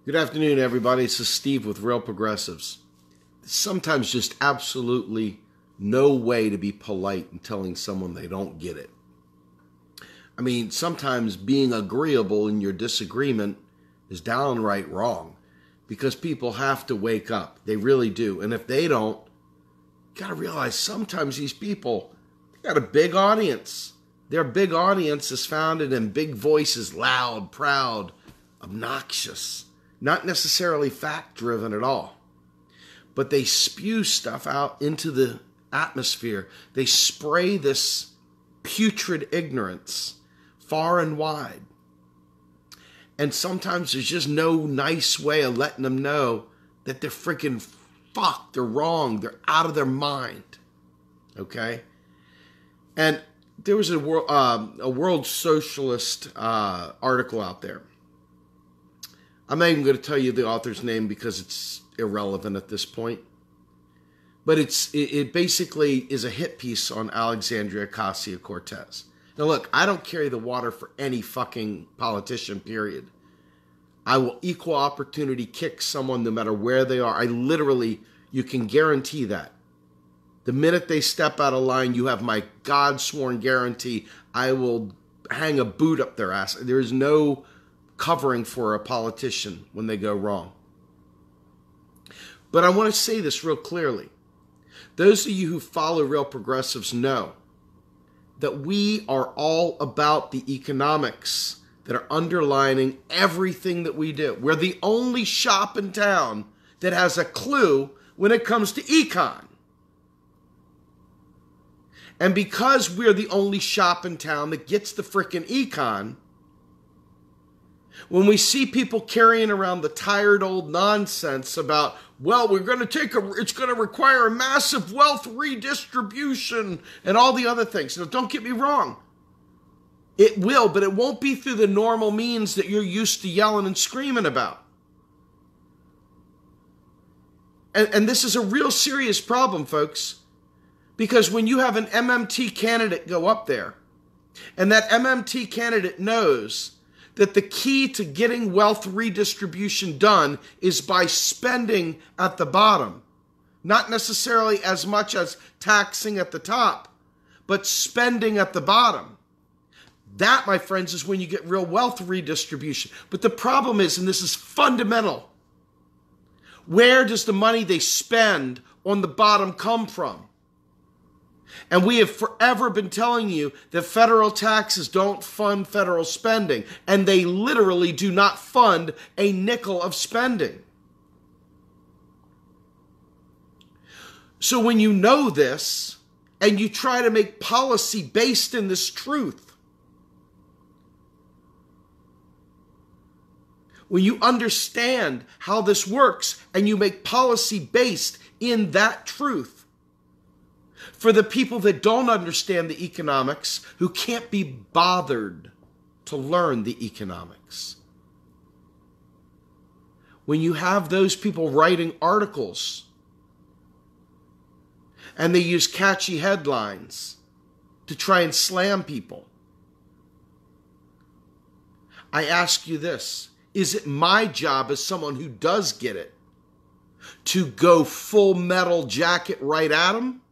Good afternoon, everybody. This is Steve with Real Progressives. Sometimes just absolutely no way to be polite in telling someone they don't get it. I mean, sometimes being agreeable in your disagreement is downright wrong because people have to wake up. They really do. And if they don't, you got to realize sometimes these people, they got a big audience. Their big audience is founded in big voices, loud, proud, obnoxious. Not necessarily fact-driven at all, but they spew stuff out into the atmosphere. They spray this putrid ignorance far and wide. And sometimes there's just no nice way of letting them know that they're freaking fucked, they're wrong, they're out of their mind. Okay? And there was a World Socialist article out there. I'm not even going to tell you the author's name because it's irrelevant at this point. But it basically is a hit piece on Alexandria Ocasio-Cortez. Now look, I don't carry the water for any fucking politician, period. I will equal opportunity kick someone no matter where they are. You can guarantee that. The minute they step out of line, you have my God-sworn guarantee, I will hang a boot up their ass. There's no covering for a politician when they go wrong. But I want to say this real clearly. Those of you who follow Real Progressives know that we are all about the economics that are underlining everything that we do. We're the only shop in town that has a clue when it comes to econ. And because we're the only shop in town that gets the frickin' econ, when we see people carrying around the tired old nonsense about, well, it's going to require a massive wealth redistribution and all the other things. Now, don't get me wrong. It will, but it won't be through the normal means that you're used to yelling and screaming about. And this is a real serious problem, folks, because when you have an MMT candidate go up there, and that MMT candidate knows that the key to getting wealth redistribution done is by spending at the bottom. Not necessarily as much as taxing at the top, but spending at the bottom. That, my friends, is when you get real wealth redistribution. But the problem is, and this is fundamental, where does the money they spend on the bottom come from? And we have forever been telling you that federal taxes don't fund federal spending. And they literally do not fund a nickel of spending. So when you know this, and you try to make policy based in this truth, when you understand how this works, and you make policy based in that truth, for the people that don't understand the economics, who can't be bothered to learn the economics. When you have those people writing articles and they use catchy headlines to try and slam people, I ask you this, is it my job as someone who does get it to go full metal jacket right at them?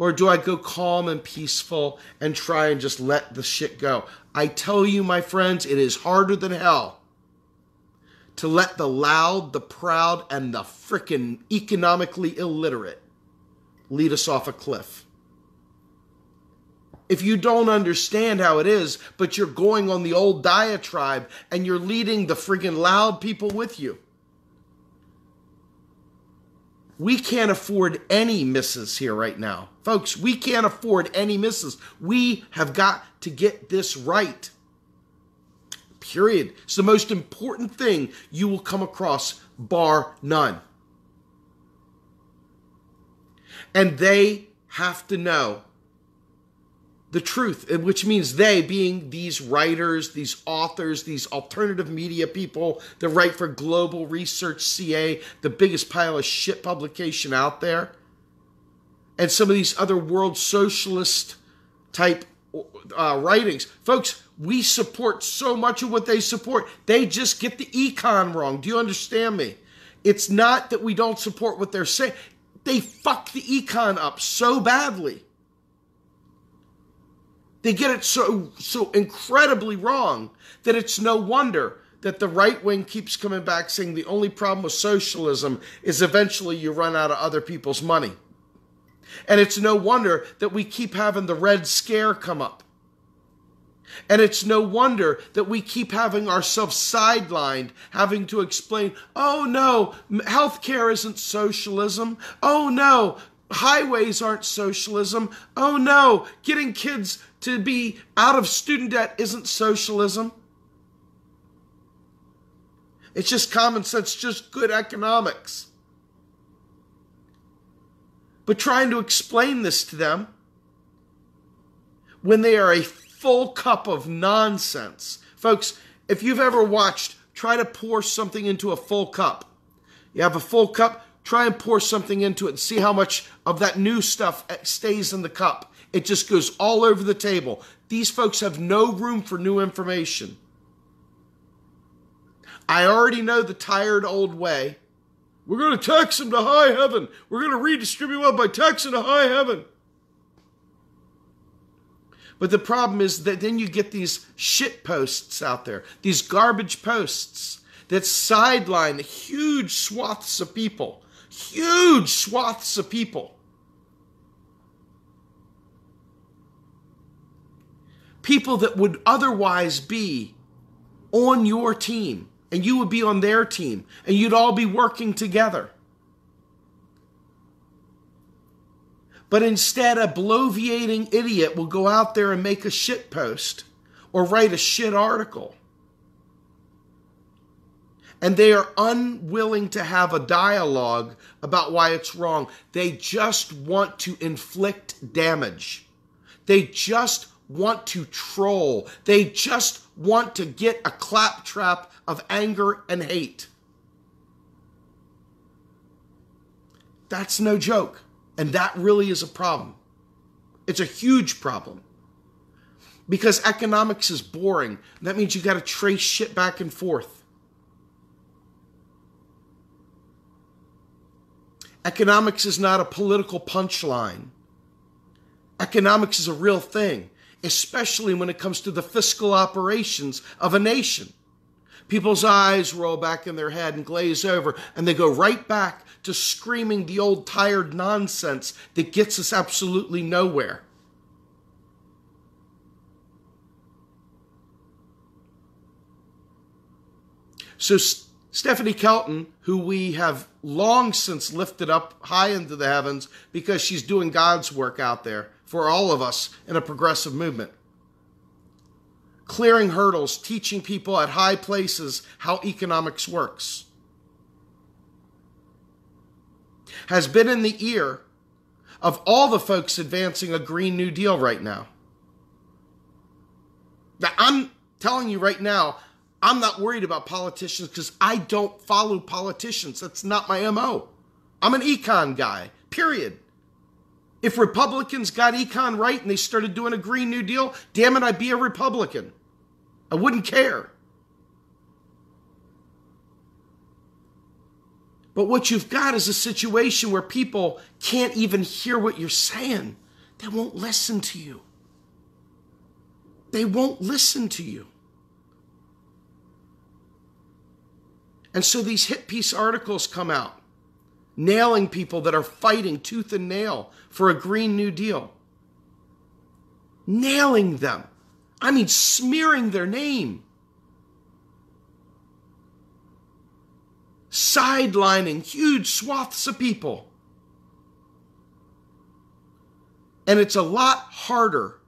Or do I go calm and peaceful and try and just let the shit go? I tell you, my friends, it is harder than hell to let the loud, the proud, and the frickin' economically illiterate lead us off a cliff. If you don't understand how it is, but you're going on the old diatribe and you're leading the friggin' loud people with you. We can't afford any misses here right now. Folks, we can't afford any misses. We have got to get this right. Period. It's the most important thing you will come across, bar none. And they have to know the truth, which means they being these writers, these authors, these alternative media people that write for Global Research CA, the biggest pile of shit publication out there, and some of these other world socialist type writings. Folks, we support so much of what they support. They just get the econ wrong. Do you understand me? It's not that we don't support what they're saying. They fuck the econ up so badly. They get it so incredibly wrong that it's no wonder that the right wing keeps coming back saying the only problem with socialism is eventually you run out of other people's money. And it's no wonder that we keep having the Red Scare come up. And it's no wonder that we keep having ourselves sidelined, having to explain, oh no, healthcare isn't socialism. Oh no, highways aren't socialism. Oh no, getting kids to be out of student debt isn't socialism. It's just common sense, just good economics. But trying to explain this to them when they are a full cup of nonsense. Folks, if you've ever watched, try to pour something into a full cup. You have a full cup, try and pour something into it and see how much of that new stuff stays in the cup. It just goes all over the table. These folks have no room for new information. I already know the tired old way. We're going to tax them to high heaven. We're going to redistribute wealth by taxing to high heaven. But the problem is that then you get these shit posts out there, these garbage posts that sideline huge swaths of people. Huge swaths of people. People that would otherwise be on your team. And you would be on their team. And you'd all be working together. But instead, a bloviating idiot will go out there and make a shit post. Or write a shit article. And they are unwilling to have a dialogue about why it's wrong. They just want to inflict damage. They just want to troll. They just want to get a claptrap of anger and hate. That's no joke. And that really is a problem. It's a huge problem. Because economics is boring. That means you got to trace shit back and forth. Economics is not a political punchline. Economics is a real thing, especially when it comes to the fiscal operations of a nation. People's eyes roll back in their head and glaze over, and they go right back to screaming the old tired nonsense that gets us absolutely nowhere. So Stephanie Kelton, who we have long since lifted up high into the heavens because she's doing God's work out there for all of us in a progressive movement, clearing hurdles, teaching people at high places how economics works, has been in the ear of all the folks advancing a Green New Deal right now. Now, I'm telling you right now, I'm not worried about politicians because I don't follow politicians. That's not my MO. I'm an econ guy, period. If Republicans got econ right and they started doing a Green New Deal, damn it, I'd be a Republican. I wouldn't care. But what you've got is a situation where people can't even hear what you're saying. They won't listen to you. They won't listen to you. And so these hit piece articles come out, nailing people that are fighting tooth and nail for a Green New Deal. Nailing them. I mean, smearing their name. Sidelining huge swaths of people. And it's a lot harder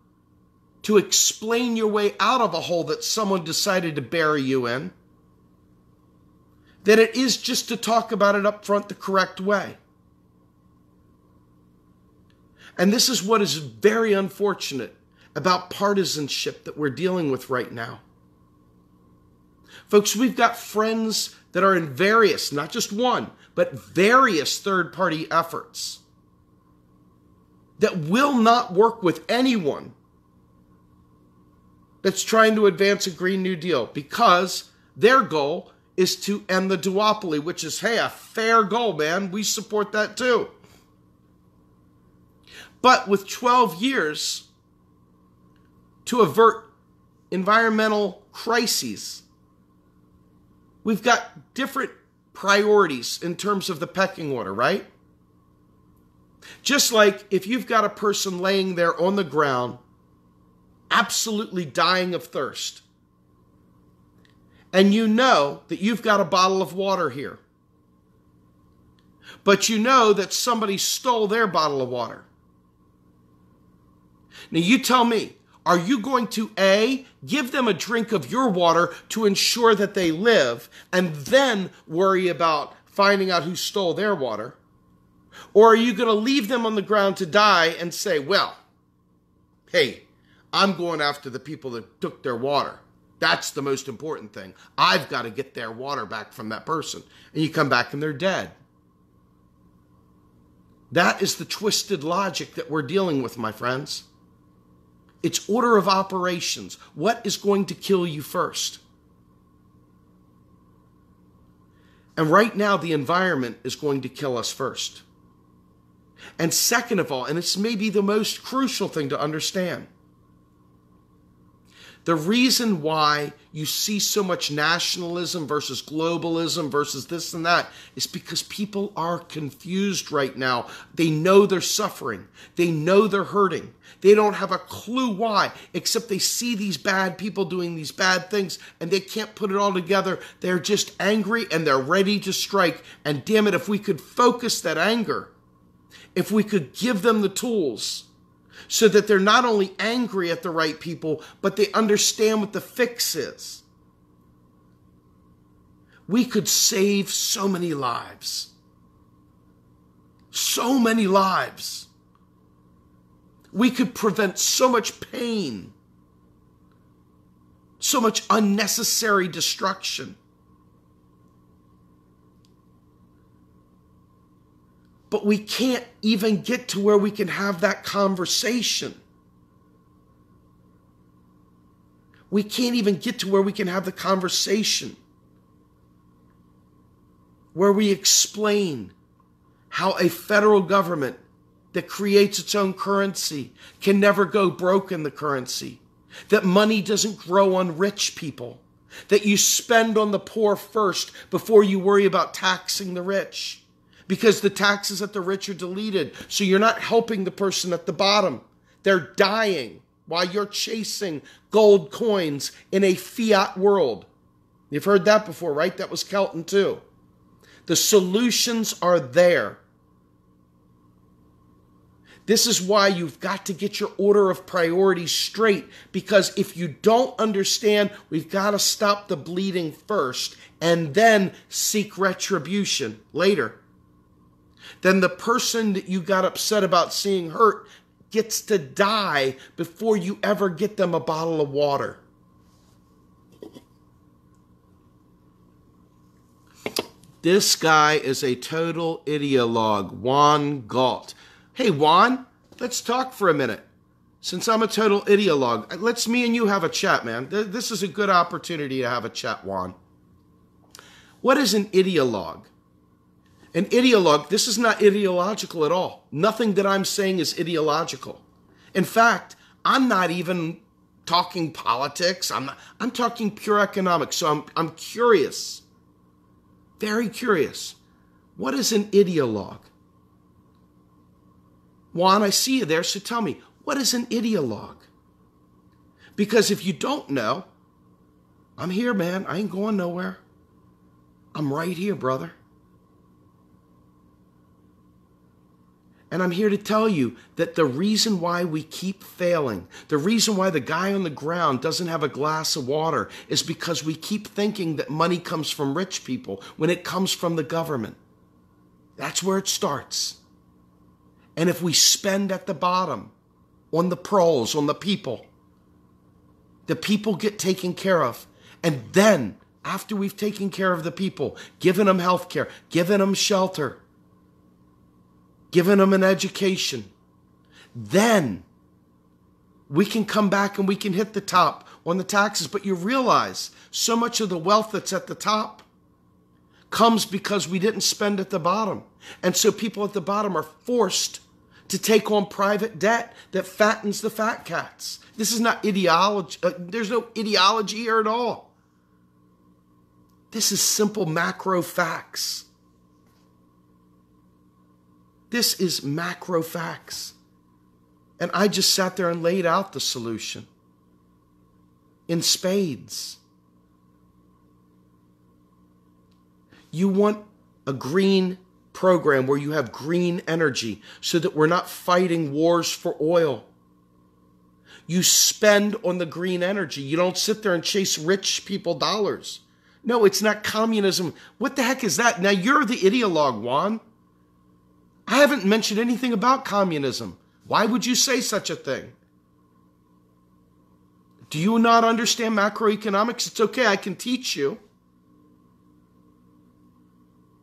to explain your way out of a hole that someone decided to bury you in than it is just to talk about it up front the correct way. And this is what is very unfortunate about partisanship that we're dealing with right now. Folks, we've got friends that are in various, not just one, but various third-party efforts that will not work with anyone that's trying to advance a Green New Deal because their goal is to end the duopoly, which is, hey, a fair goal, man. We support that too. But with 12 years to avert environmental crises, we've got different priorities in terms of the pecking order, right? Just like if you've got a person laying there on the ground, absolutely dying of thirst, and you know that you've got a bottle of water here, but you know that somebody stole their bottle of water. Now you tell me, are you going to A, give them a drink of your water to ensure that they live, and then worry about finding out who stole their water? Or are you going to leave them on the ground to die and say, well, hey, I'm going after the people that took their water. That's the most important thing. I've got to get their water back from that person. And you come back and they're dead. That is the twisted logic that we're dealing with, my friends. It's order of operations. What is going to kill you first? And right now, the environment is going to kill us first. And second of all, and it's maybe the most crucial thing to understand, the reason why you see so much nationalism versus globalism versus this and that is because people are confused right now. They know they're suffering. They know they're hurting. They don't have a clue why, except they see these bad people doing these bad things and they can't put it all together. They're just angry and they're ready to strike. And damn it, if we could focus that anger, if we could give them the tools so that they're not only angry at the right people, but they understand what the fix is, we could save so many lives. So many lives. We could prevent so much pain, so much unnecessary destruction. But we can't even get to where we can have that conversation. We can't even get to where we can have the conversation where we explain how a federal government that creates its own currency can never go broke in the currency, that money doesn't grow on rich people, that you spend on the poor first before you worry about taxing the rich. Because the taxes at the rich are deleted. So you're not helping the person at the bottom. They're dying while you're chasing gold coins in a fiat world. You've heard that before, right? That was Kelton too. The solutions are there. This is why you've got to get your order of priorities straight. Because if you don't understand, we've got to stop the bleeding first and then seek retribution later. Then the person that you got upset about seeing hurt gets to die before you ever get them a bottle of water. This guy is a total ideologue, Juan Galt. Hey, Juan, let's talk for a minute. Since I'm a total ideologue, let's me and you have a chat, man. This is a good opportunity to have a chat, Juan. What is an ideologue? An ideologue, this is not ideological at all. Nothing that I'm saying is ideological. In fact, I'm not even talking politics. I'm talking pure economics. So I'm curious, very curious. What is an ideologue? Juan, I see you there, so tell me, what is an ideologue? Because if you don't know, I'm here, man. I ain't going nowhere. I'm right here, brother. And I'm here to tell you that the reason why we keep failing, the reason why the guy on the ground doesn't have a glass of water is because we keep thinking that money comes from rich people when it comes from the government. That's where it starts. And if we spend at the bottom on the pros, on the people get taken care of. And then after we've taken care of the people, giving them health care, giving them shelter, giving them an education, then we can come back and we can hit the top on the taxes, but you realize so much of the wealth that's at the top comes because we didn't spend at the bottom. And so people at the bottom are forced to take on private debt that fattens the fat cats. This is not ideology. There's no ideology here at all. This is simple macro facts. This is macro facts. And I just sat there and laid out the solution in spades. You want a green program where you have green energy so that we're not fighting wars for oil. You spend on the green energy. You don't sit there and chase rich people dollars. No, it's not communism. What the heck is that? Now you're the ideologue, Juan. I haven't mentioned anything about communism. Why would you say such a thing? Do you not understand macroeconomics? It's okay, I can teach you.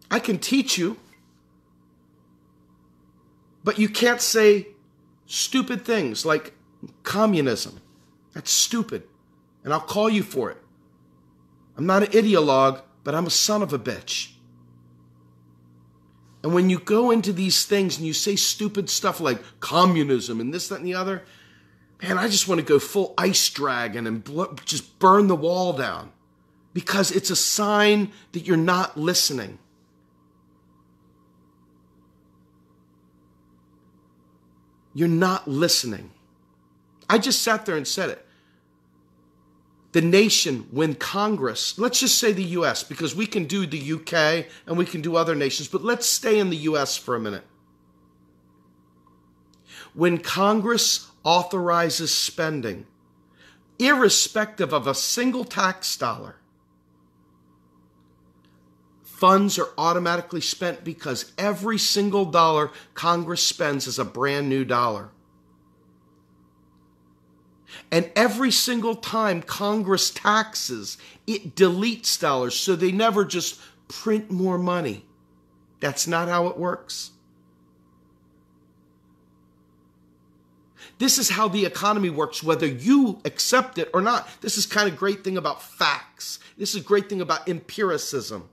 I can teach you. But you can't say stupid things like communism. That's stupid. And I'll call you for it. I'm not an ideologue, but I'm a son of a bitch. And when you go into these things and you say stupid stuff like communism and this, that, and the other, man, I just want to go full ice dragon and just burn the wall down because it's a sign that you're not listening. You're not listening. I just sat there and said it. The nation, when Congress, let's just say the U.S., because we can do the U.K. and we can do other nations, but let's stay in the U.S. for a minute. When Congress authorizes spending, irrespective of a single tax dollar, funds are automatically spent because every single dollar Congress spends is a brand new dollar. And every single time Congress taxes, it deletes dollars, so they never just print more money. That's not how it works. This is how the economy works, whether you accept it or not. This is kind of great thing about facts. This is a great thing about empiricism.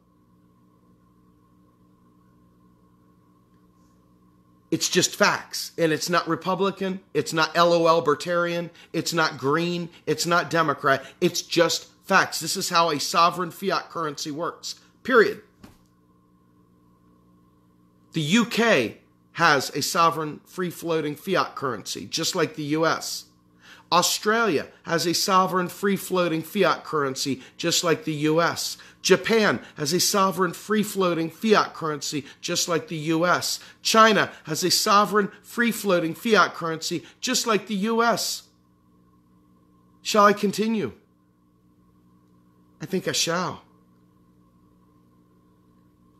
It's just facts, and it's not Republican, it's not LOL Libertarian, it's not Green, it's not Democrat, it's just facts. This is how a sovereign fiat currency works, period. The UK has a sovereign free-floating fiat currency, just like the US. Australia has a sovereign free-floating fiat currency, just like the US. Japan has a sovereign free-floating fiat currency, just like the US. China has a sovereign free-floating fiat currency, just like the US. Shall I continue? I think I shall.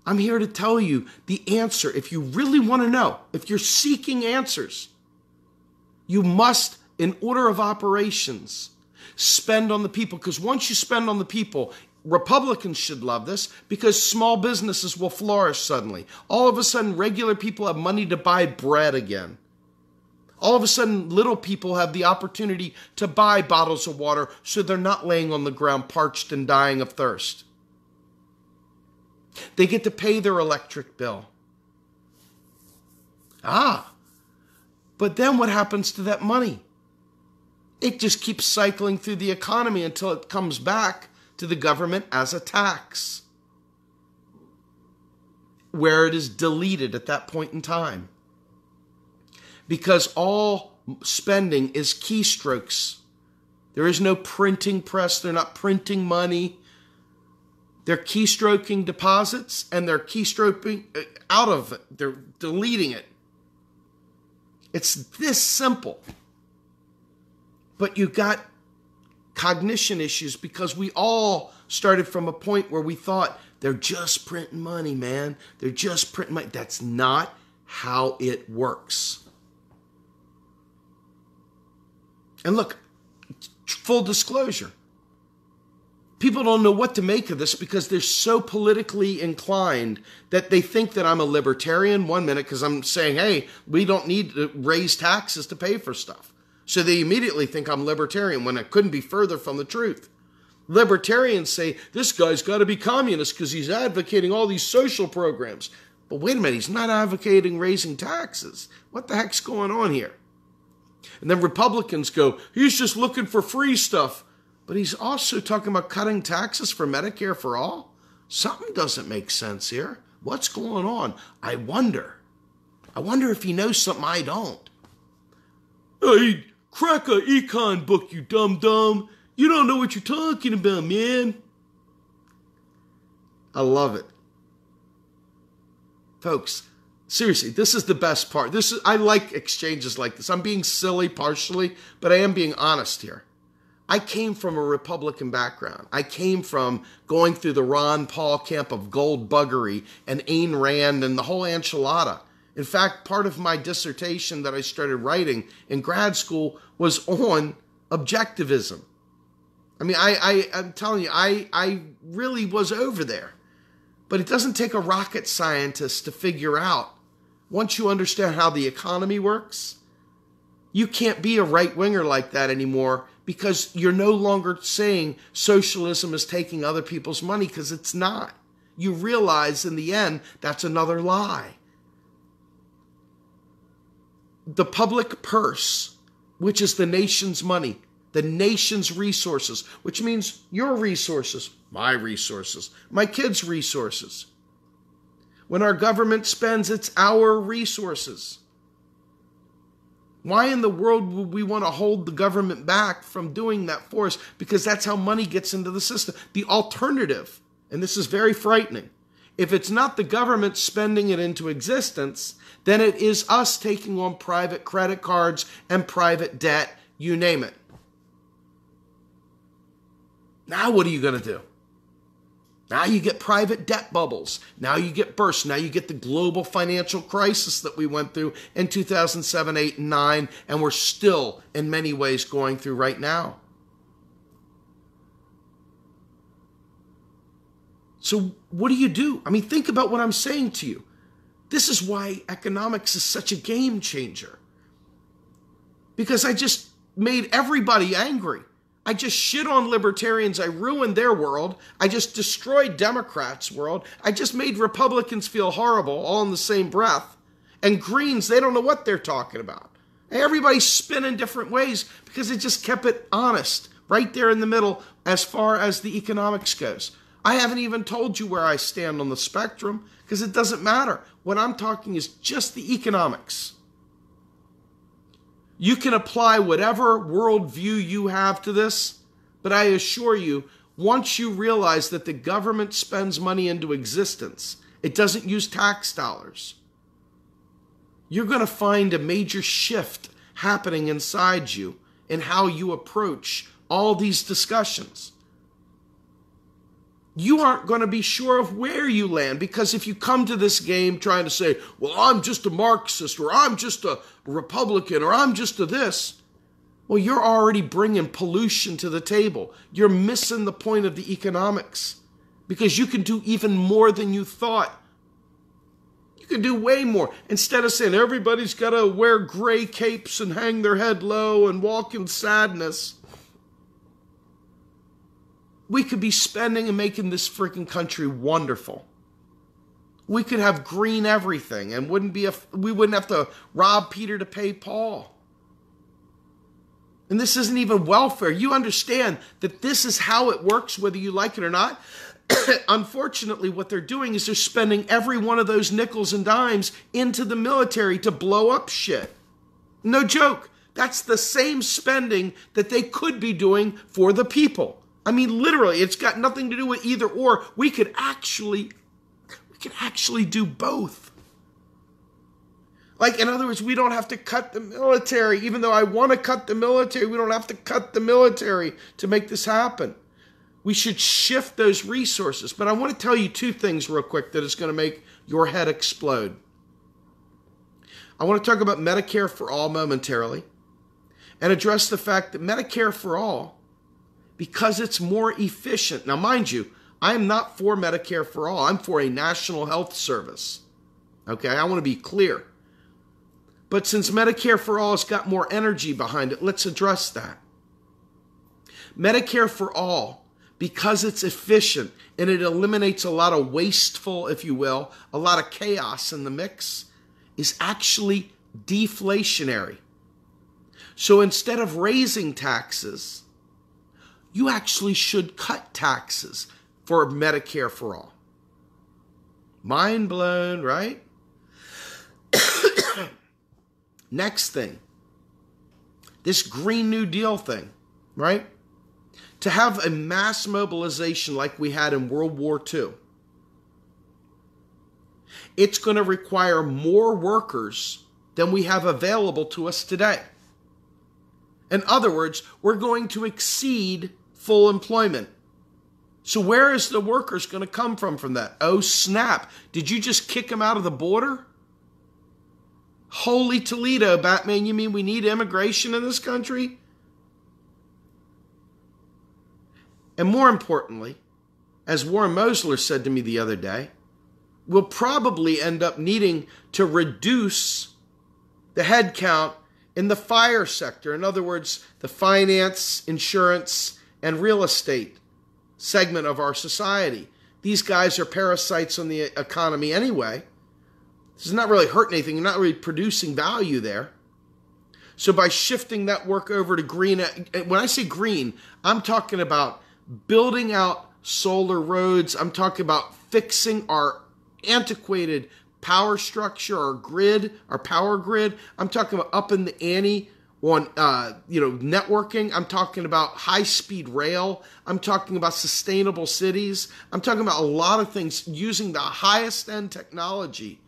I'm here to tell you the answer. If you really want to know, if you're seeking answers, you must, in order of operations, spend on the people. Because once you spend on the people, Republicans should love this because small businesses will flourish suddenly. All of a sudden, regular people have money to buy bread again. All of a sudden, little people have the opportunity to buy bottles of water so they're not laying on the ground parched and dying of thirst. They get to pay their electric bill. But then what happens to that money? It just keeps cycling through the economy until it comes back to the government as a tax, where it is deleted at that point in time. Because all spending is keystrokes. There is no printing press. They're not printing money. They're keystroking deposits and they're keystroking out of it. They're deleting it. It's this simple. But you got cognition issues because we all started from a point where we thought they're just printing money, man. They're just printing money. That's not how it works. And look, full disclosure. People don't know what to make of this because they're so politically inclined that they think that I'm a libertarian one minute because I'm saying, hey, we don't need to raise taxes to pay for stuff. So they immediately think I'm libertarian when it couldn't be further from the truth. Libertarians say, this guy's got to be communist because he's advocating all these social programs. But wait a minute, he's not advocating raising taxes. What the heck's going on here? And then Republicans go, he's just looking for free stuff. But he's also talking about cutting taxes for Medicare for all? Something doesn't make sense here. What's going on? I wonder if he knows something I don't. Hey, crack a econ book, you dumb. You don't know what you're talking about, man. I love it. Folks, seriously, this is the best part. I like exchanges like this. I'm being silly partially, but I am being honest here. I came from a Republican background. I came from going through the Ron Paul camp of gold buggery and Ayn Rand and the whole enchilada. In fact, part of my dissertation that I started writing in grad school was on objectivism. I mean, I'm telling you, I really was over there. But it doesn't take a rocket scientist to figure out, once you understand how the economy works, you can't be a right-winger like that anymore because you're no longer saying socialism is taking other people's money, because it's not. You realize in the end, that's another lie. The public purse, which is the nation's money, the nation's resources, which means your resources, my resources, my kids' resources. When our government spends, it's our resources. Why in the world would we want to hold the government back from doing that for us? Because that's how money gets into the system. The alternative, and this is very frightening, if it's not the government spending it into existence, then it is us taking on private credit cards and private debt, you name it. Now what are you going to do? Now you get private debt bubbles. Now you get bursts. Now you get the global financial crisis that we went through in 2007, 8, and 9, and we're still in many ways going through right now. So what do you do? I mean, think about what I'm saying to you. This is why economics is such a game changer. Because I just made everybody angry. I just shit on libertarians. I ruined their world. I just destroyed Democrats' world. I just made Republicans feel horrible all in the same breath. And Greens, they don't know what they're talking about. Everybody's spinning different ways because it just kept it honest, right there in the middle as far as the economics goes. I haven't even told you where I stand on the spectrum because it doesn't matter. What I'm talking is just the economics. You can apply whatever worldview you have to this, but I assure you, once you realize that the government spends money into existence, it doesn't use tax dollars, you're going to find a major shift happening inside you in how you approach all these discussions. You aren't going to be sure of where you land, because if you come to this game trying to say, well, I'm just a Marxist, or I'm just a Republican, or I'm just a this, well, you're already bringing pollution to the table. You're missing the point of the economics, because you can do even more than you thought. You can do way more. Instead of saying everybody's got to wear gray capes and hang their head low and walk in sadness, we could be spending and making this freaking country wonderful. We could have green everything and we wouldn't have to rob Peter to pay Paul. And this isn't even welfare. You understand that this is how it works, whether you like it or not. Unfortunately, what they're doing is they're spending every one of those nickels and dimes into the military to blow up shit. No joke. That's the same spending that they could be doing for the people. I mean, literally, it's got nothing to do with either or. We could actually do both. Like, in other words, we don't have to cut the military. Even though I want to cut the military, we don't have to cut the military to make this happen. We should shift those resources. But I want to tell you two things real quick that is going to make your head explode. I want to talk about Medicare for All momentarily and address the fact that Medicare for All, because it's more efficient. Now, mind you, I am not for Medicare for all. I'm for a national health service. Okay, I want to be clear. But since Medicare for All has got more energy behind it, let's address that. Medicare for All, because it's efficient and it eliminates a lot of wasteful, if you will, a lot of chaos in the mix, is actually deflationary. So instead of raising taxes, you actually should cut taxes for Medicare for All. Mind blown, right? Next thing, this Green New Deal thing, right? To have a mass mobilization like we had in World War II, it's going to require more workers than we have available to us today. In other words, we're going to exceed full employment. So where is the workers going to come from that? Oh, snap. Did you just kick them out of the border? Holy Toledo, Batman, you mean we need immigration in this country? And more importantly, as Warren Mosler said to me the other day, we'll probably end up needing to reduce the headcount in the FIRE sector. In other words, the finance, insurance, and real estate segment of our society. These guys are parasites on the economy anyway. This is not really hurting anything. You're not really producing value there. So by shifting that work over to green, when I say green, I'm talking about building out solar roads. I'm talking about fixing our antiquated power structure, our grid, our power grid. I'm talking about upping the ante on networking. I'm talking about high-speed rail. I'm talking about sustainable cities. I'm talking about a lot of things using the highest end technology.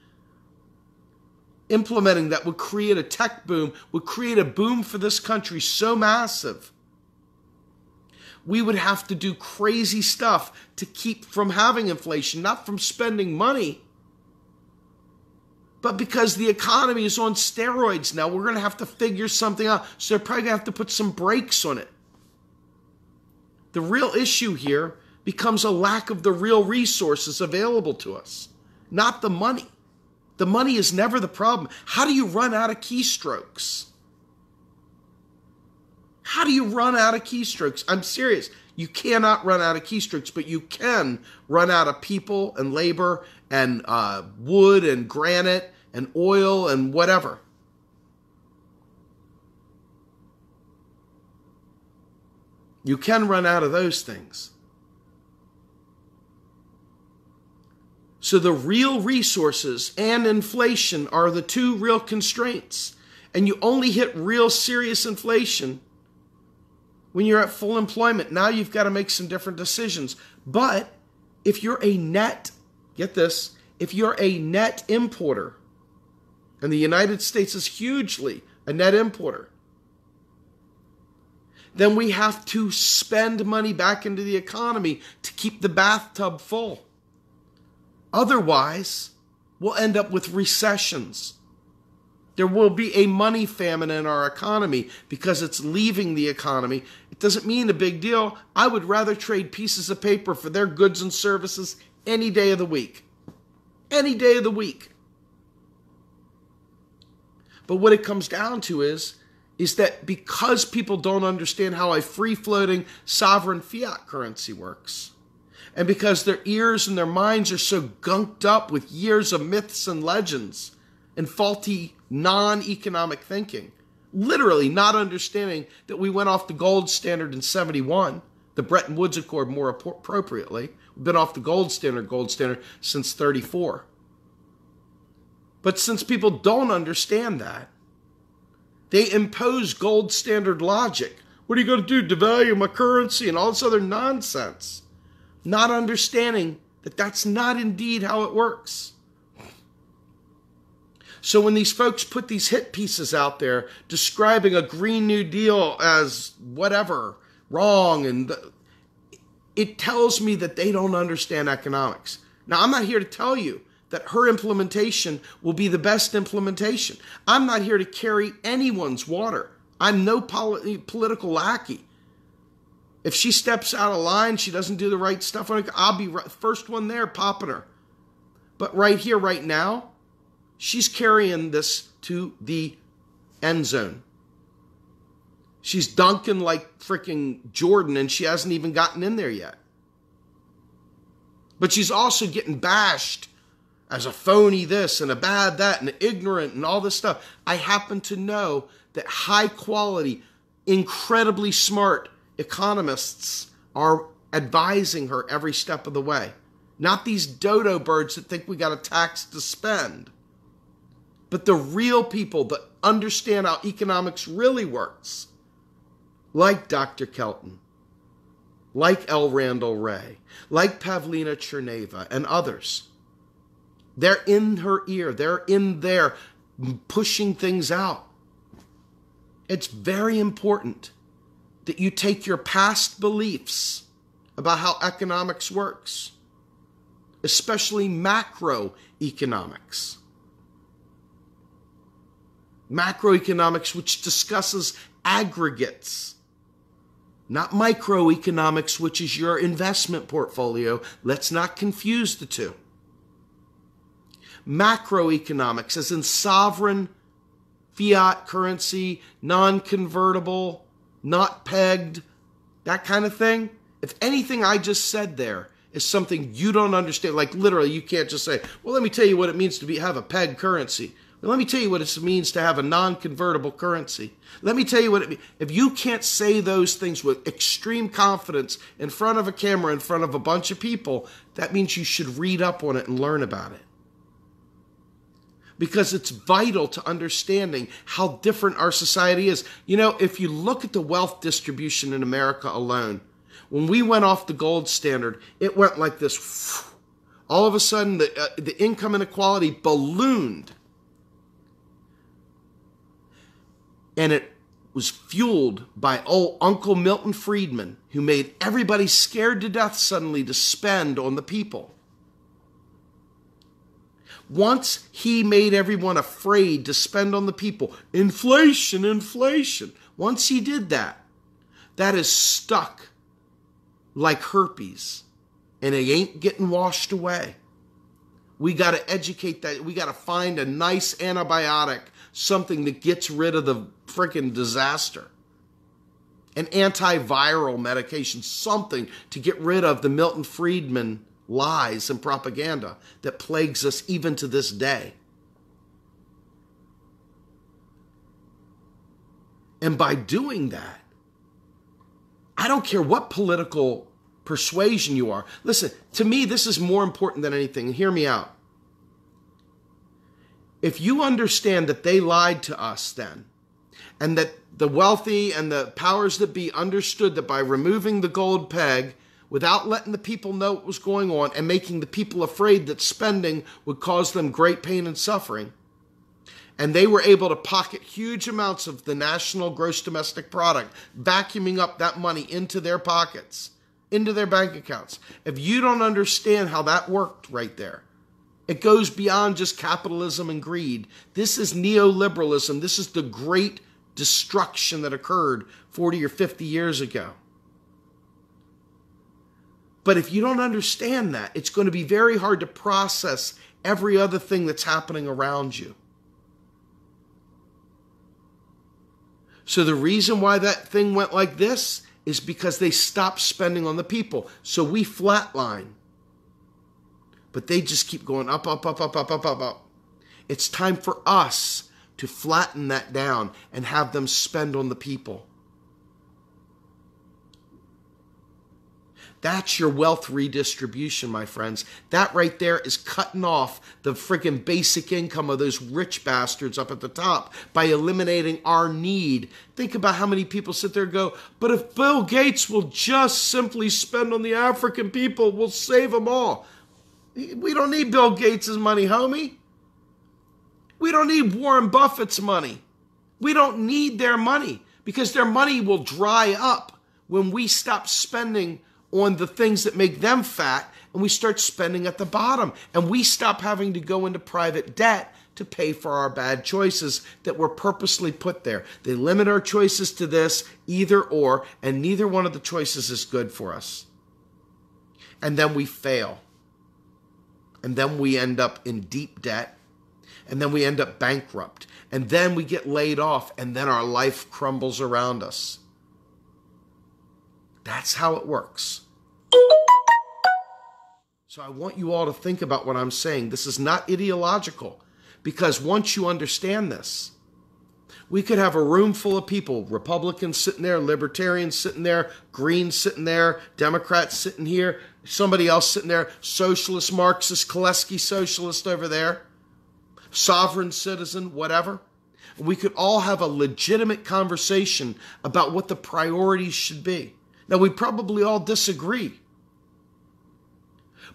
Implementing that would create a tech boom, would create a boom for this country so massive. We would have to do crazy stuff to keep from having inflation, not from spending money, but because the economy is on steroids now. We're going to have to figure something out. So they're probably going to have to put some brakes on it. The real issue here becomes a lack of the real resources available to us, not the money. The money is never the problem. How do you run out of keystrokes? How do you run out of keystrokes? I'm serious. You cannot run out of keystrokes, but you can run out of people and labor and wood and granite and oil and whatever. You can run out of those things. So the real resources and inflation are the two real constraints. And you only hit real serious inflation when you're at full employment. Now you've got to make some different decisions. But if you're a net, get this, if you're a net importer, and the United States is hugely a net importer, then we have to spend money back into the economy to keep the bathtub full. Otherwise, we'll end up with recessions. There will be a money famine in our economy because it's leaving the economy. It doesn't mean a big deal. I would rather trade pieces of paper for their goods and services any day of the week. Any day of the week. But what it comes down to is that because people don't understand how a free-floating sovereign fiat currency works, and because their ears and their minds are so gunked up with years of myths and legends and faulty non-economic thinking, literally not understanding that we went off the gold standard in 71, the Bretton Woods Accord more appropriately. We've been off the gold standard since 34. But since people don't understand that, they impose gold standard logic. What are you going to do, devalue my currency and all this other nonsense? Not understanding that that's not indeed how it works. So when these folks put these hit pieces out there describing a Green New Deal as whatever, wrong, and it tells me that they don't understand economics. Now, I'm not here to tell you that her implementation will be the best implementation. I'm not here to carry anyone's water. I'm no political lackey. If she steps out of line, she doesn't do the right stuff, I'll be first one there popping her. But right here, right now, She's carrying this to the end zone. She's dunking like freaking Jordan, and she hasn't even gotten in there yet. But she's also getting bashed as a phony this and a bad that and ignorant and all this stuff. I happen to know that high quality, incredibly smart economists are advising her every step of the way. Not these dodo birds that think we got a tax to spend, but the real people that understand how economics really works, like Dr. Kelton, like L. Randall Wray, like Pavlina Tcherneva and others. They're in her ear. They're in there pushing things out. It's very important that you take your past beliefs about how economics works, especially macroeconomics. Macroeconomics, which discusses aggregates, not microeconomics, which is your investment portfolio. Let's not confuse the two. Macroeconomics, as in sovereign, fiat currency, non-convertible, not pegged, that kind of thing. If anything I just said there is something you don't understand, like literally you can't just say, well, let me tell you what it means to have a pegged currency. Well, let me tell you what it means to have a non-convertible currency. Let me tell you what it means. If you can't say those things with extreme confidence in front of a camera, in front of a bunch of people, that means you should read up on it and learn about it. Because it's vital to understanding how different our society is. You know, if you look at the wealth distribution in America alone, when we went off the gold standard, it went like this. All of a sudden, the income inequality ballooned. And it was fueled by old Uncle Milton Friedman, who made everybody scared to death suddenly to spend on the people. Once he made everyone afraid to spend on the people, inflation, inflation. Once he did that, that is stuck like herpes, and it ain't getting washed away. We got to educate that. We got to find a nice antibiotic, something that gets rid of the freaking disaster. An antiviral medication, something to get rid of the Milton Friedman lies and propaganda that plagues us even to this day. And by doing that, I don't care what political persuasion you are. Listen, to me, this is more important than anything. Hear me out. If you understand that they lied to us then, and that the wealthy and the powers that be understood that by removing the gold peg, without letting the people know what was going on and making the people afraid that spending would cause them great pain and suffering, and they were able to pocket huge amounts of the national gross domestic product, vacuuming up that money into their pockets, into their bank accounts. If you don't understand how that worked right there, it goes beyond just capitalism and greed. This is neoliberalism. This is the great destruction that occurred 40 or 50 years ago. But if you don't understand that, it's going to be very hard to process every other thing that's happening around you. So the reason why that thing went like this is because they stopped spending on the people. So we flatline. But they just keep going up, up, up, up, up, up, up, up. It's time for us to flatten that down and have them spend on the people. That's your wealth redistribution, my friends. That right there is cutting off the freaking basic income of those rich bastards up at the top by eliminating our need. Think about how many people sit there and go, but if Bill Gates will just simply spend on the African people, we'll save them all. We don't need Bill Gates' money, homie. We don't need Warren Buffett's money. We don't need their money because their money will dry up when we stop spending on the things that make them fat and we start spending at the bottom and we stop having to go into private debt to pay for our bad choices that were purposely put there. They limit our choices to this, either or, and neither one of the choices is good for us. And then we fail. And then we end up in deep debt. And then we end up bankrupt. And then we get laid off, and then our life crumbles around us. That's how it works. So I want you all to think about what I'm saying. This is not ideological, because once you understand this, we could have a room full of people, Republicans sitting there, Libertarians sitting there, Greens sitting there, Democrats sitting here, somebody else sitting there, Socialist, Marxist, Koleski Socialist over there, sovereign citizen, whatever. We could all have a legitimate conversation about what the priorities should be. Now, we probably all disagree,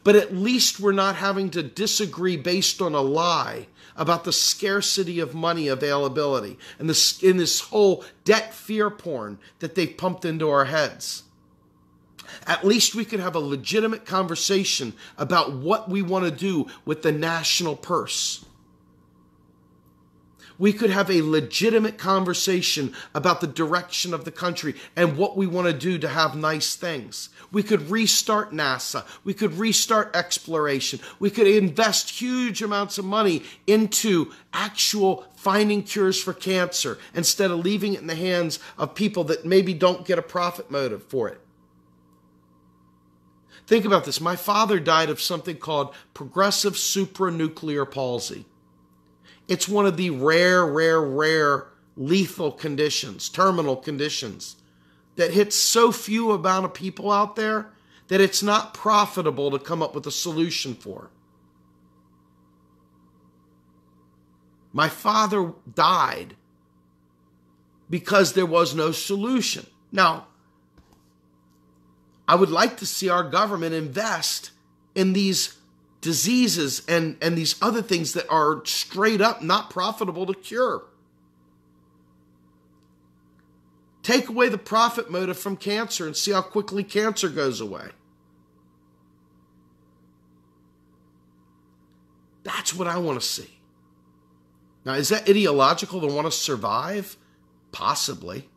but at least we're not having to disagree based on a lie about the scarcity of money availability and in this whole debt fear porn that they've pumped into our heads. At least we could have a legitimate conversation about what we want to do with the national purse. We could have a legitimate conversation about the direction of the country and what we want to do to have nice things. We could restart NASA. We could restart exploration. We could invest huge amounts of money into actual finding cures for cancer instead of leaving it in the hands of people that maybe don't get a profit motive for it. Think about this. My father died of something called progressive supranuclear palsy. It's one of the rare lethal conditions, terminal conditions, that hits so few amount of people out there that it's not profitable to come up with a solution for. My father died because there was no solution. Now, I would like to see our government invest in these diseases and these other things that are straight up not profitable to cure. Take away the profit motive from cancer and see how quickly cancer goes away. That's what I want to see. Now, is that ideological to want to survive? Possibly.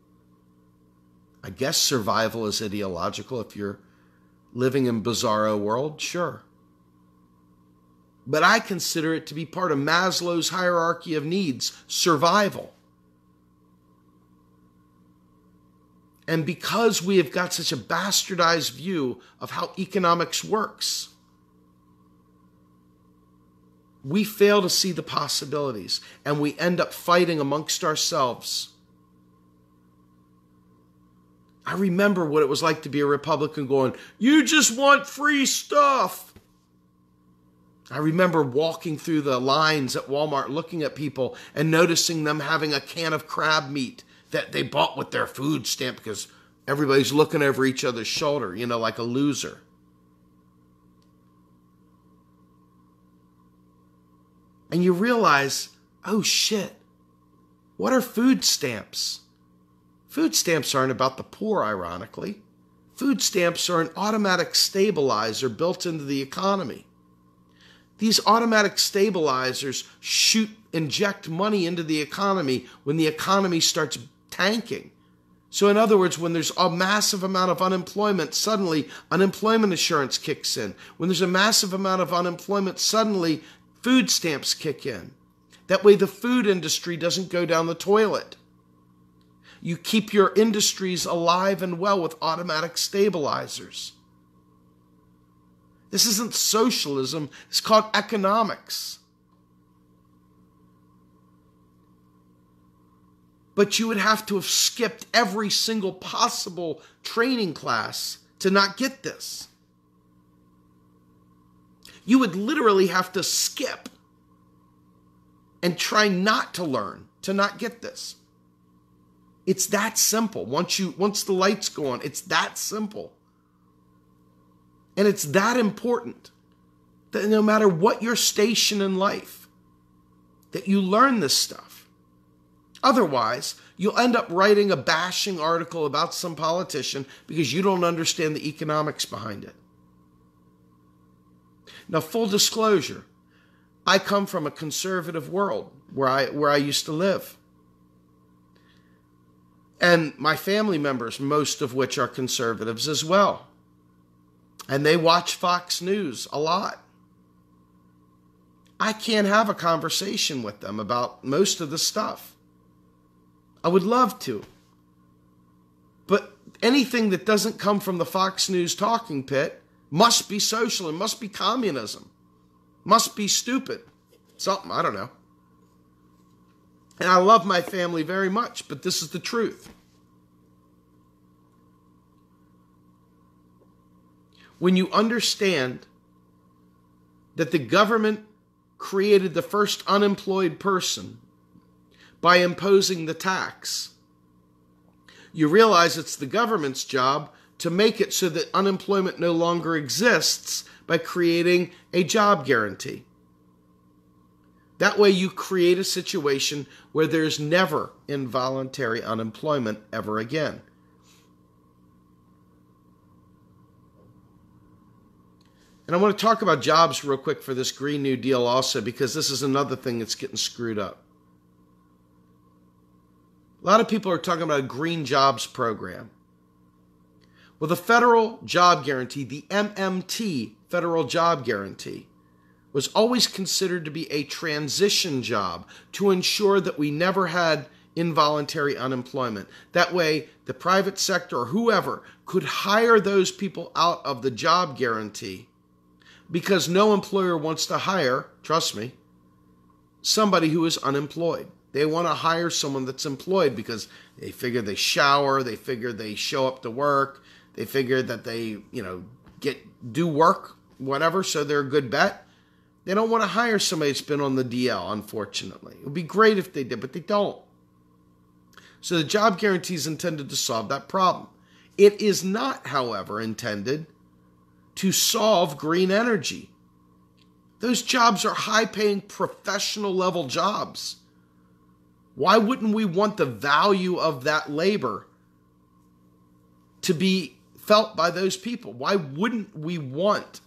I guess survival is ideological if you're living in bizarro world, sure. But I consider it to be part of Maslow's hierarchy of needs, survival. And because we have got such a bastardized view of how economics works, we fail to see the possibilities, and we end up fighting amongst ourselves. I remember what it was like to be a Republican going, "You just want free stuff." I remember walking through the lines at Walmart, looking at people and noticing them having a can of crab meat that they bought with their food stamp because everybody's looking over each other's shoulder, like a loser. And you realize, oh shit, what are food stamps? Food stamps aren't about the poor, ironically. Food stamps are an automatic stabilizer built into the economy. These automatic stabilizers inject money into the economy when the economy starts tanking. So in other words, when there's a massive amount of unemployment, suddenly unemployment insurance kicks in. When there's a massive amount of unemployment, suddenly food stamps kick in. That way the food industry doesn't go down the toilet. You keep your industries alive and well with automatic stabilizers. This isn't socialism, it's called economics. But you would have to have skipped every single possible training class to not get this. You would literally have to skip and try not to learn to not get this. It's that simple. Once the lights go on, it's that simple. And it's that important that no matter what your station in life, that you learn this stuff. Otherwise, you'll end up writing a bashing article about some politician because you don't understand the economics behind it. Now, full disclosure, I come from a conservative world where I used to live. And my family members, most of which are conservatives as well. And they watch Fox News a lot. I can't have a conversation with them about most of the stuff. I would love to. But anything that doesn't come from the Fox News talking pit must be social and must be communism. Must be stupid. Something, I don't know. And I love my family very much, but this is the truth. When you understand that the government created the first unemployed person by imposing the tax, you realize it's the government's job to make it so that unemployment no longer exists by creating a job guarantee. That way you create a situation where there's never involuntary unemployment ever again. And I want to talk about jobs real quick for this Green New Deal also, because this is another thing that's getting screwed up. A lot of people are talking about a green jobs program. Well, the federal job guarantee, the MMT, federal job guarantee, was always considered to be a transition job to ensure that we never had involuntary unemployment. That way, the private sector or whoever could hire those people out of the job guarantee, because no employer wants to hire, trust me, somebody who is unemployed. They want to hire someone that's employed because they figure they shower, they figure they show up to work, they figure that they, do work, whatever, so they're a good bet. They don't want to hire somebody that's been on the DL, unfortunately. It would be great if they did, but they don't. So the job guarantee is intended to solve that problem. It is not, however, intended to solve green energy. Those jobs are high-paying, professional-level jobs. Why wouldn't we want the value of that labor to be felt by those people? Why wouldn't we want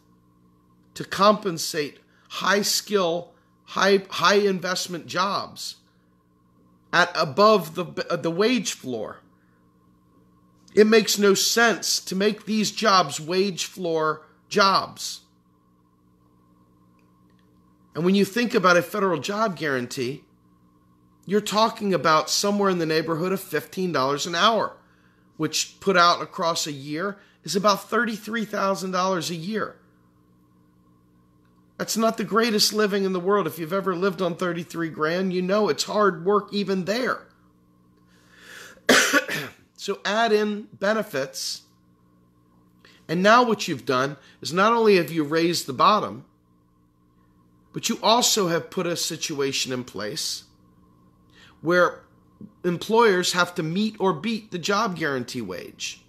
to compensate high-skill, high-investment jobs at above the wage floor? It makes no sense to make these jobs wage floor jobs. And when you think about a federal job guarantee, you're talking about somewhere in the neighborhood of $15 an hour, which put out across a year is about $33,000 a year. That's not the greatest living in the world. If you've ever lived on 33 grand, you know it's hard work even there. So add in benefits, and now what you've done is not only have you raised the bottom, but you also have put a situation in place where employers have to meet or beat the job guarantee wage.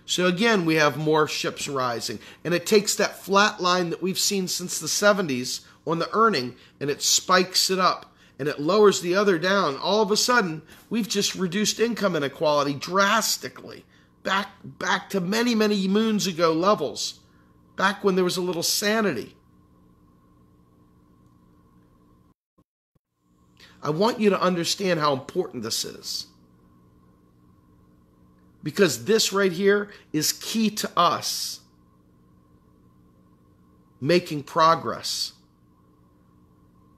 So again, we have more ships rising, and it takes that flat line that we've seen since the 70s on the earning, and it spikes it up. And it lowers the other down. All of a sudden, we've just reduced income inequality drastically. Back to many, many moons ago levels. Back when there was a little sanity. I want you to understand how important this is. Because this right here is key to us making progress.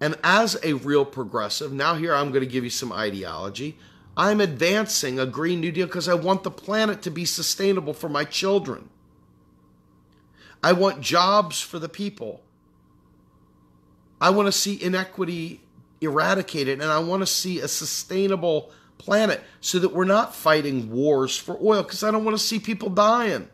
And as a real progressive, now here I'm going to give you some ideology. I'm advancing a Green New Deal because I want the planet to be sustainable for my children. I want jobs for the people. I want to see inequity eradicated, and I want to see a sustainable planet so that we're not fighting wars for oil, because I don't want to see people dying.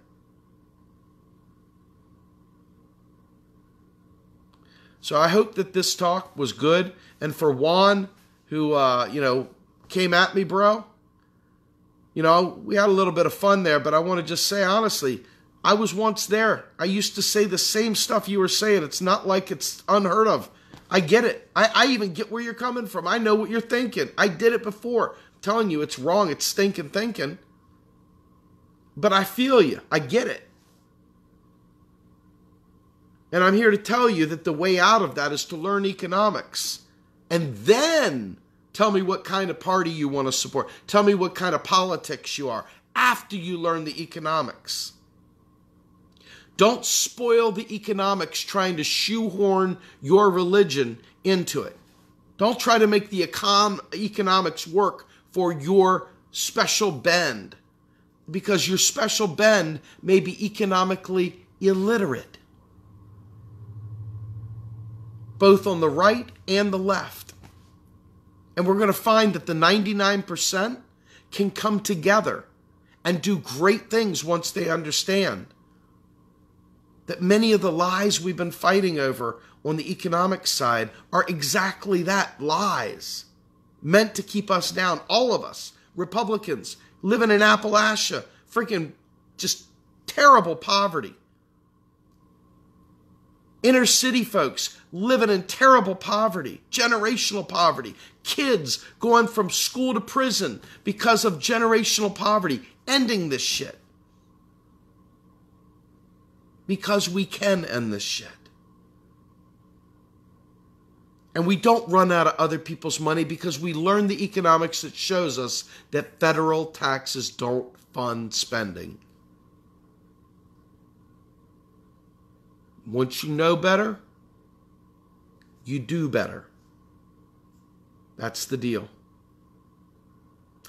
So I hope that this talk was good. And for Juan, who, came at me, bro, we had a little bit of fun there, but I want to just say, honestly, I was once there. I used to say the same stuff you were saying. It's not like it's unheard of. I get it. I even get where you're coming from. I know what you're thinking. I did it before. I'm telling you, it's wrong. It's stinking thinking. But I feel you. I get it. And I'm here to tell you that the way out of that is to learn economics. And then tell me what kind of party you want to support. Tell me what kind of politics you are after you learn the economics. Don't spoil the economics trying to shoehorn your religion into it. Don't try to make the economics work for your special bend, because your special bend may be economically illiterate, both on the right and the left. And we're going to find that the 99% can come together and do great things once they understand that many of the lies we've been fighting over on the economic side are exactly that, lies meant to keep us down. All of us, Republicans, living in Appalachia, freaking just terrible poverty. Inner city folks living in terrible poverty, generational poverty. Kids going from school to prison because of generational poverty. Ending this shit. Because we can end this shit. And we don't run out of other people's money because we learn the economics that shows us that federal taxes don't fund spending. Once you know better, you do better. That's the deal.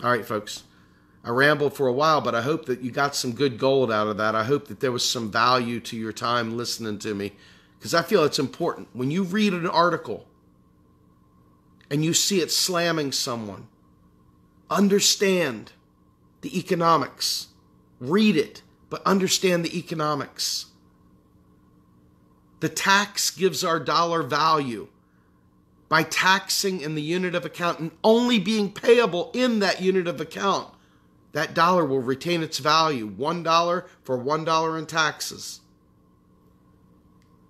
All right, folks. I rambled for a while, but I hope that you got some good gold out of that. I hope that there was some value to your time listening to me, because I feel it's important. When you read an article and you see it slamming someone, understand the economics. Read it, but understand the economics. The tax gives our dollar value by taxing in the unit of account and only being payable in that unit of account. That dollar will retain its value. $1 for $1 in taxes.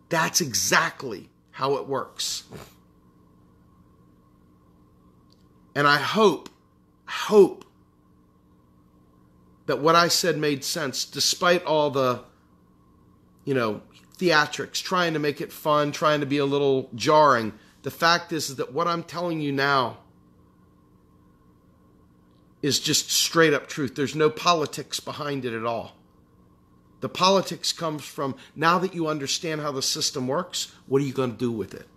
That's exactly how it works. And I hope that what I said made sense, despite all the, theatrics, trying to make it fun, trying to be a little jarring. The fact is that what I'm telling you now is just straight up truth. There's no politics behind it at all. The politics comes from, now that you understand how the system works, what are you going to do with it?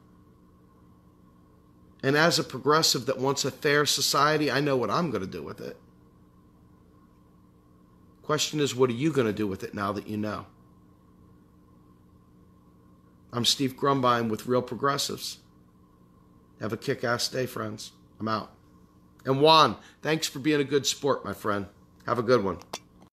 And as a progressive that wants a fair society, I know what I'm going to do with it. Question is, what are you going to do with it now that you know? I'm Steve Grumbine with Real Progressives. Have a kick-ass day, friends. I'm out. And Juan, thanks for being a good sport, my friend. Have a good one.